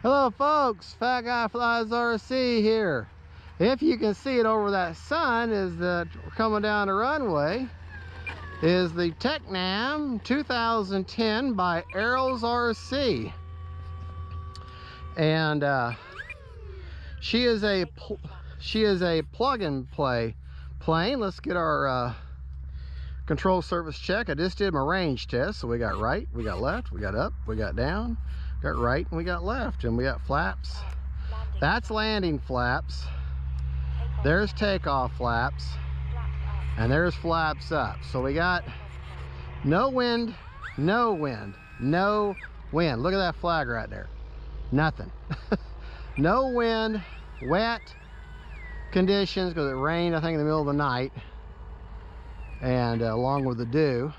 Hello folks, Fat Guy Flies RC here. If you can see it over that sun, is that coming down the runway is the Tecnam 2010 by Arrows RC, and she is a plug and play plane. Let's get our control surface check. I just did my range test, so we got right, we got left, we got up, we got down, got right, and we got left, and we got flaps. That's landing flaps. There's takeoff flaps, and there's flaps up. So we got no wind, no wind, no wind. Look at that flag right there. Nothing. No wind, wet conditions because it rained, I think, in the middle of the night, and along with the dew.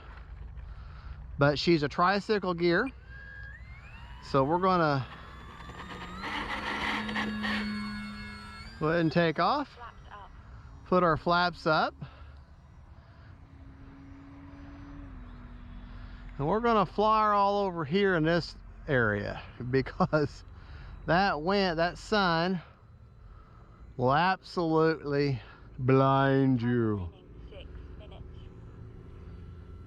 But she's a tricycle gear, so we're gonna go ahead and take off, put our flaps up, and we're gonna fly her all over here in this area because that wind, that sun will absolutely blind you.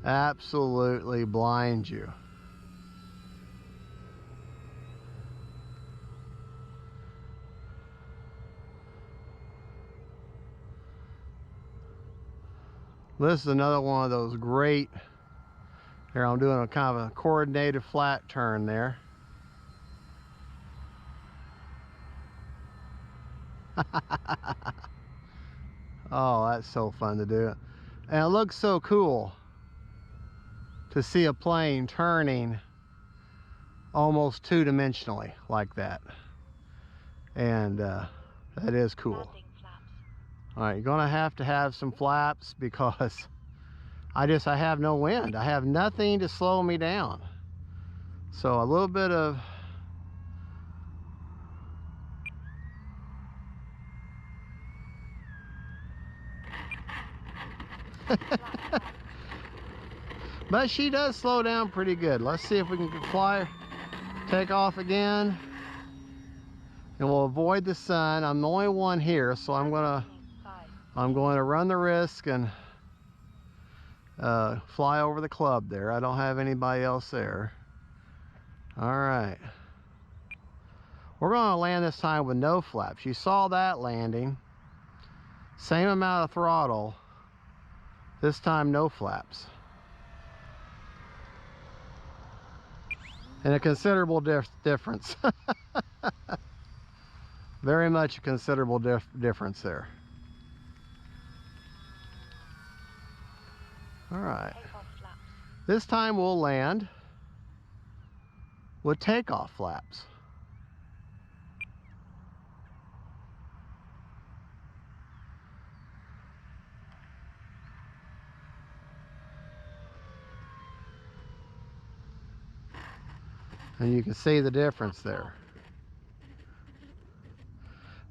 Absolutely blind you. This is another one of those great, here I'm doing a kind of a coordinated flat turn there. Oh, that's so fun to do. And it looks so cool to see a plane turning almost two-dimensionally like that. And that is cool. All right, you're gonna have to have some flaps because I have no wind. I have nothing to slow me down. So a little bit of but she does slow down pretty good. Let's see if we can fly, take off again, and we'll avoid the sun. I'm the only one here, so I'm going to run the risk and fly over the club there. I don't have anybody else there. All right, we're going to land this time with no flaps. You saw that landing, same amount of throttle, this time no flaps. And a considerable difference. Very much a considerable difference there. All right. This time we'll land with takeoff flaps. And you can see the difference there.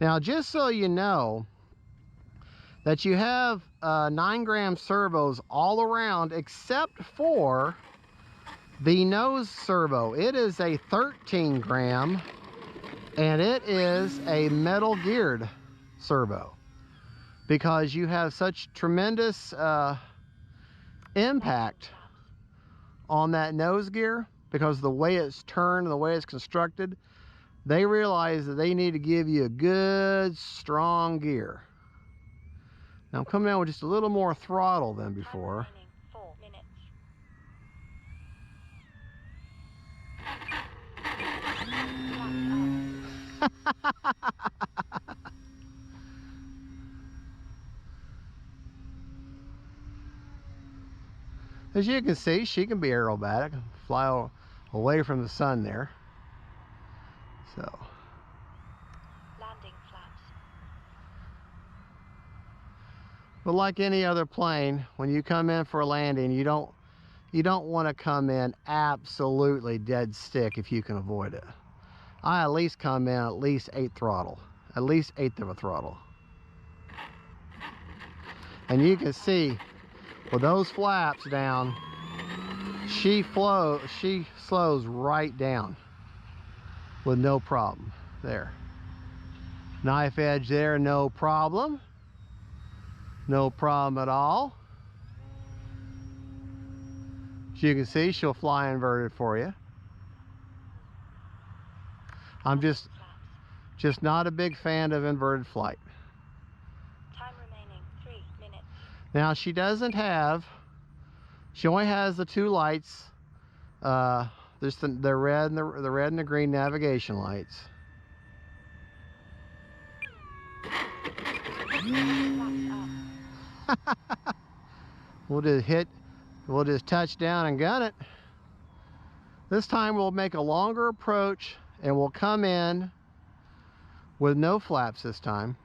Now, just so you know that you have 9-gram servos all around except for the nose servo. It is a 13-gram and it is a metal geared servo because you have such tremendous impact on that nose gear. Because of the way it's turned and the way it's constructed, they realize that they need to give you a good, strong gear. Now I'm coming down with just a little more throttle than before. 4 minutes. As you can see, she can be aerobatic, fly away from the sun there. So Landing flaps. but like any other plane, when you come in for a landing, you don't want to come in absolutely dead stick if you can avoid it. I at least come in at least 8th throttle, at least 1/8 of a throttle. And you can see with those flaps down, she slows right down. with no problem. There. Knife edge there, no problem. No problem at all. As you can see, she'll fly inverted for you. I'm just not a big fan of inverted flight. Time remaining 3 minutes. Now she doesn't have, she only has the two lights. There's the red and the red and the green navigation lights. We'll just touch down and gun it. This time we'll make a longer approach and we'll come in with no flaps this time.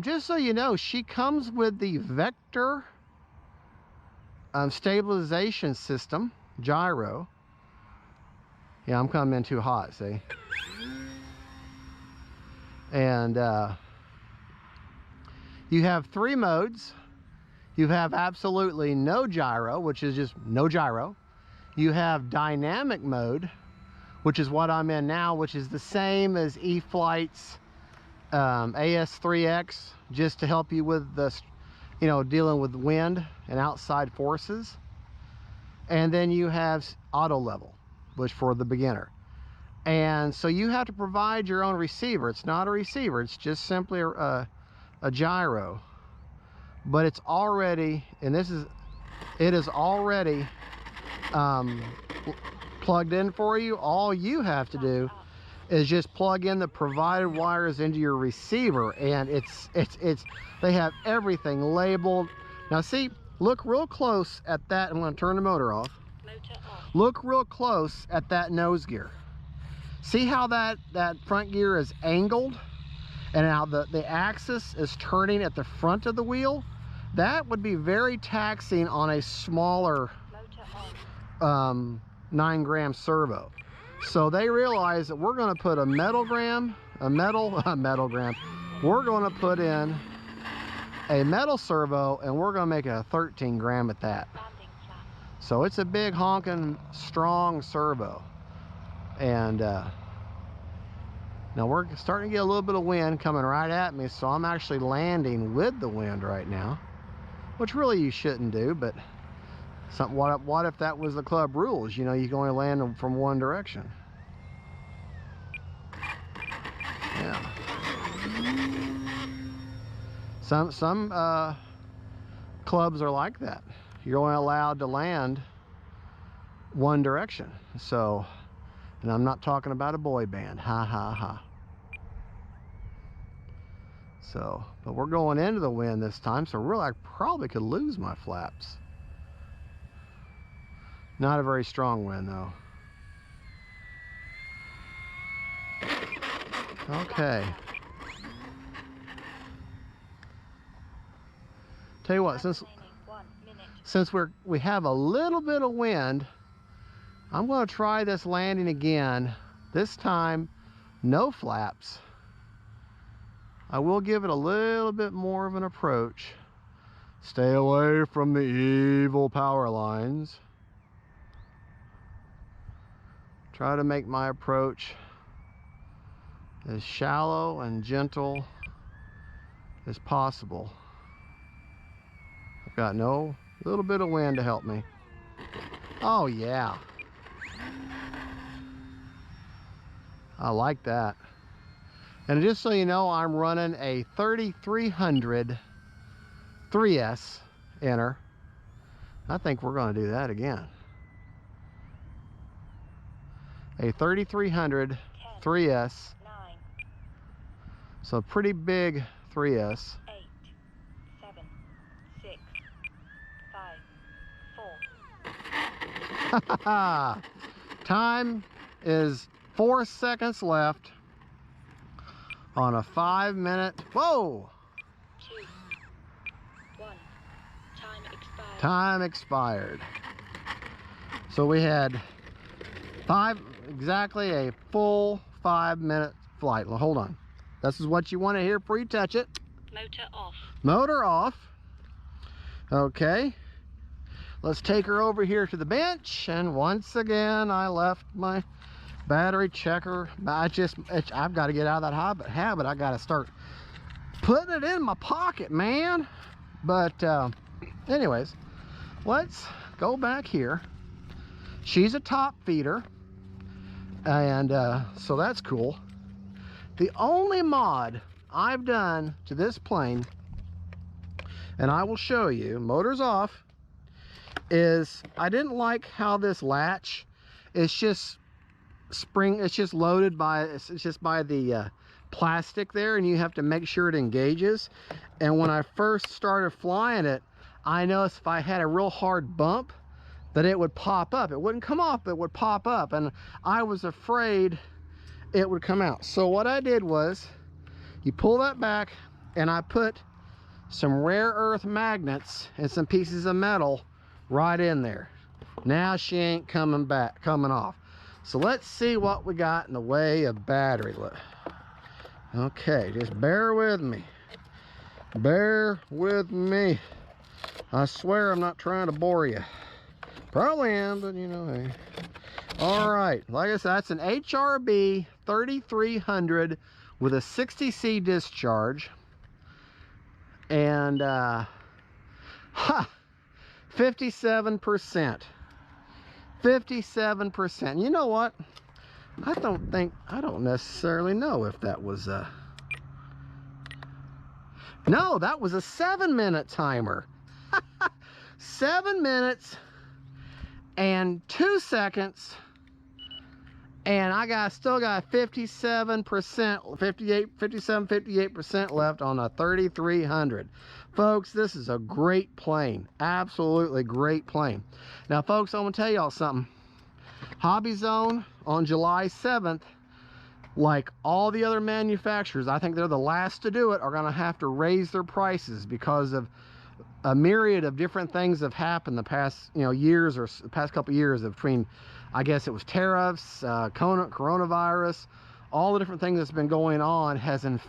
Just so you know, she comes with the vector stabilization system, gyro. Yeah, I'm coming in too hot, see? And you have 3 modes. You have absolutely no gyro, which is just no gyro. You have dynamic mode, which is what I'm in now, which is the same as E-Flight's AS3X, just to help you with the, you know, dealing with wind and outside forces. And then you have auto level, which for the beginner. And so you have to provide your own receiver. It's not a receiver, it's just simply a gyro. But it's already, and it is already plugged in for you. All you have to do is just plug in the provided wires into your receiver, and they have everything labeled. Now see, look real close at that. I'm going to turn the motor off. Look real close at that nose gear. See how that front gear is angled, and how the axis is turning at the front of the wheel? That would be very taxing on a smaller 9-gram servo. So they realize that we're going to put a metal gram. We're going to put in a metal servo, and we're going to make a 13-gram at that. So it's a big honking strong servo. And now we're starting to get a little bit of wind coming right at me, so I'm actually landing with the wind right now, which really you shouldn't do, but what if that was the club rules? You know, you can only land from one direction. Yeah. Some clubs are like that. You're only allowed to land one direction. So, and I'm not talking about a boy band. Ha ha ha. So, but we're going into the wind this time, so really I probably could lose my flaps. Not a very strong wind though. Okay. Tell you what, since we have a little bit of wind, I'm going to try this landing again. This time, no flaps. I will give it a little bit more of an approach. Stay away from the evil power lines. Try to make my approach as shallow and gentle as possible. I've got no little bit of wind to help me. Oh yeah. I like that. And just so you know, I'm running a 3300 3S inner. I think we're going to do that again. A 3300 3S. 9. So pretty big 3S. 8, 7, 6, 5, 4. Time is 4 seconds left on a 5-minute. Whoa! 2, 1. Time expired. Time expired. So we had exactly a full 5-minute flight. Well, hold on. This is what you want to hear before you touch it. Motor off. Motor off. Okay. Let's take her over here to the bench. And once again, I left my battery checker. I've got to get out of that habit. I got to start putting it in my pocket, man. But anyways, let's go back here. She's a top feeder, and so that's cool. The only mod I've done to this plane, and I will show you, motor's off, is I didn't like how this latch is just loaded by, it's just by the plastic there, and you have to make sure it engages. And when I first started flying it, I noticed if I had a real hard bump that it would pop up. It wouldn't come off, but it would pop up, and I was afraid it would come out. So what I did was, you pull that back, and I put some rare earth magnets and some pieces of metal right in there. Now she ain't coming off. So let's see what we got in the way of battery. Okay, just bear with me. Bear with me. I swear I'm not trying to bore you. Probably am, but you know, hey. All right, like I said, that's an HRB 3300 with a 60C discharge. And 57%. 57%. You know what? I don't necessarily know if that was no, that was a 7-minute timer. 7 minutes and 2 seconds, and I still got 57%, 58% left on a 3300. Folks, this is a great plane. Absolutely great plane. Now, folks, I'm gonna tell y'all something. HobbyZone on July 7th, like all the other manufacturers, I think they're the last to do it, are gonna have to raise their prices because of a myriad of different things have happened the past, years, or the past couple years, between, I guess it was tariffs, coronavirus, all the different things that's been going on has well, it's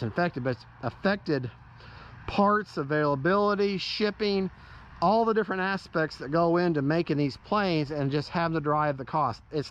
infected, but it's affected parts availability, shipping, all the different aspects that go into making these planes, and just having to drive the cost. It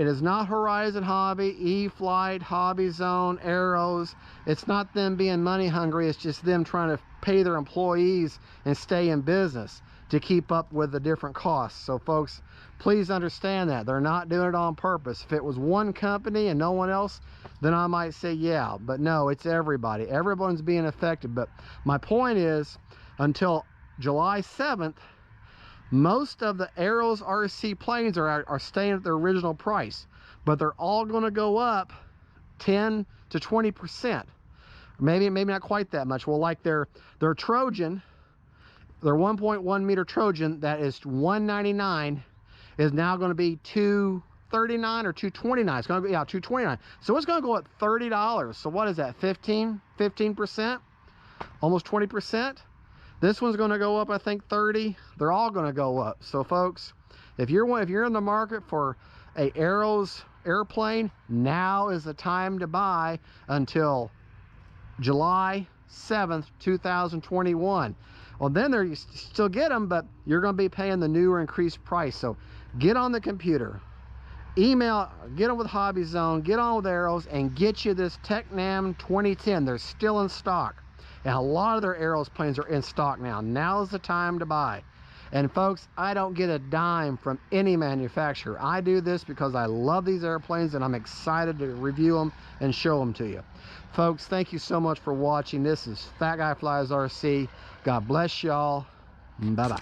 is not Horizon Hobby, E-Flight, HobbyZone, Arrows. It's not them being money hungry. It's just them trying to pay their employees and stay in business to keep up with the different costs. So folks, please understand that. They're not doing it on purpose. If it was one company and no one else, then I might say, yeah. But no, it's everybody. Everyone's being affected. But my point is, until July 7th, most of the Arrows RC planes are staying at their original price, but they're all going to go up 10 to 20%. Maybe not quite that much. Well, like their Trojan, their 1.1 meter Trojan that is $199 is now going to be $239 or $229. It's going to be $229. So it's going to go up $30. So what is that? 15%? Almost 20%. This one's going to go up, I think, 30. They're all going to go up. So folks, if you're in the market for a Arrows airplane, now is the time to buy until July 7th, 2021. Well, then you still get them, but you're going to be paying the newer increased price. So get on the computer, get on with HobbyZone, get on with Arrows, and get you this Tecnam 2010. They're still in stock. And a lot of their Arrows planes are in stock now. Now's the time to buy. And folks, I don't get a dime from any manufacturer. I do this because I love these airplanes and I'm excited to review them and show them to you. Folks, thank you so much for watching. This is Fat Guy Flies RC. God bless y'all. Bye-bye.